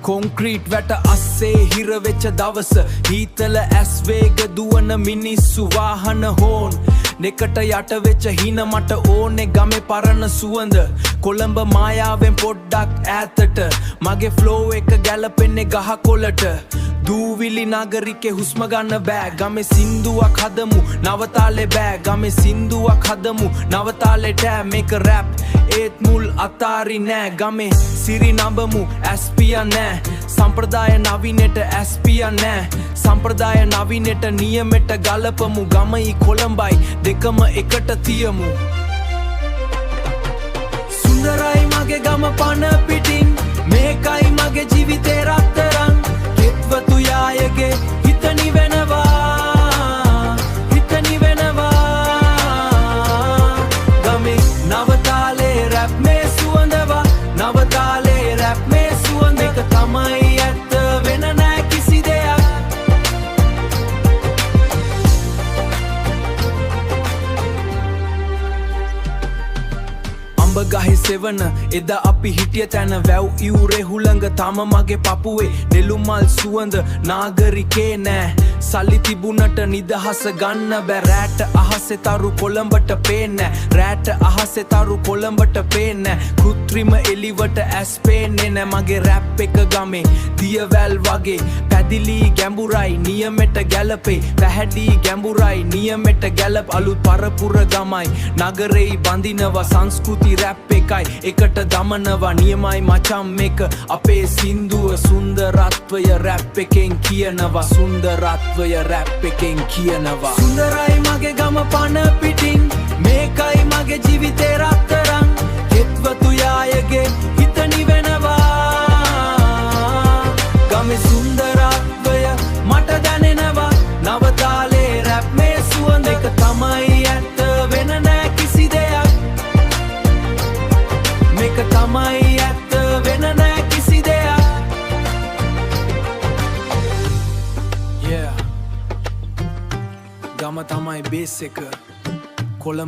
concrete වැට අස්සේ හිර වෙච්ච දවස හීතල ඇස් වේග දුවන මිනිස්සු වාහන හෝන් නෙකට යට වෙච්ච හින මට ඕනේ ගමේ පරණ සුවඳ කොළඹ මායාවෙන් පොඩ්ඩක් ඈතට මගේ ෆ්ලෝ එක ගැලපෙන්නේ ගහකොළට දූවිලි නගරිකේ හුස්ම ගන්න බෑ ගමේ සින්දුවක් හදමු නවතාලේ බෑ ගමේ සින්දුවක් හදමු නවතාලේ ටෑ මේක රැප් ඒත් මුල් අතාරි නෑ ගමේ සිරි නඹමු ඇස්පියා නෑ සම්ප්‍රදාය නවීනෙට ඇස්පියා නෑ සම්ප්‍රදාය නවීනෙට නියමෙට ගලපමු ගමයි කොළඹයි දෙකම එකට තියමු සුන්දරයි මගේ ගම පන පිටින් මේකයි මගේ ජීවිතේ රත්තරන් කෙත්වතු යායගේ හිත නිවෙනවා ගමේ නවතාලේ රැප් මේ සුවඳවා නවතාලේ රැප් මේ සුවඳ එක තමයි ඇත්ත වෙන නෑ කිසි දෙයක් අඹ ගහේ සෙවන එදා අපි හිටිය තැන වැව් ඉවුරේ හුළඟ තම මගේ පපුවේ නෙළුමල් සුවඳ නාගරිකේ නෑ සල්ලි තිබුණට නිදහස ගන්න බෑ රෑට අහසේ තරු කොළඹට පේන්නේ රෑට අහසේ තරු කොළඹට පේන්නේ කෘත්‍රිම එලිවට ඇස් පේන්නේ නෑ මගේ රැප් එක ගමේ දියවැල් වගේ පැදිලි ගැඹුරයි නියමෙට ගැලපේ පැහැඩි ගැඹුරයි නියමෙට ගැලප අලුත් පරපුර ගමයි නගරෙයි බඳිනවා සංස්කෘති රැප් එකයි එකට දමනවා නියමයි මචම් මේක අපේ සින්දුව සුන්දරත්වය රැප් එකෙන් කියනවා සුන්දරත්වය රැප් එකෙන් කියනවා සුන්දරයි මගේ ගම පන පිටින් මේකයි මගේ ජීවිතේ රත්තරන් කෙත්වතු යායගේ හිත නිවෙනවා ගමේ සුන්දරත්වය මට දැනෙනවා නවතාලේ රැප් මේ සුවඳ එක තමයි ඇත්ත වෙන නෑ කිසි දෙයක් මේක තමයි ඇත්ත වෙන නෑ කිසි දෙයක් yeah ගම තමයි බේස් එක කොළඹ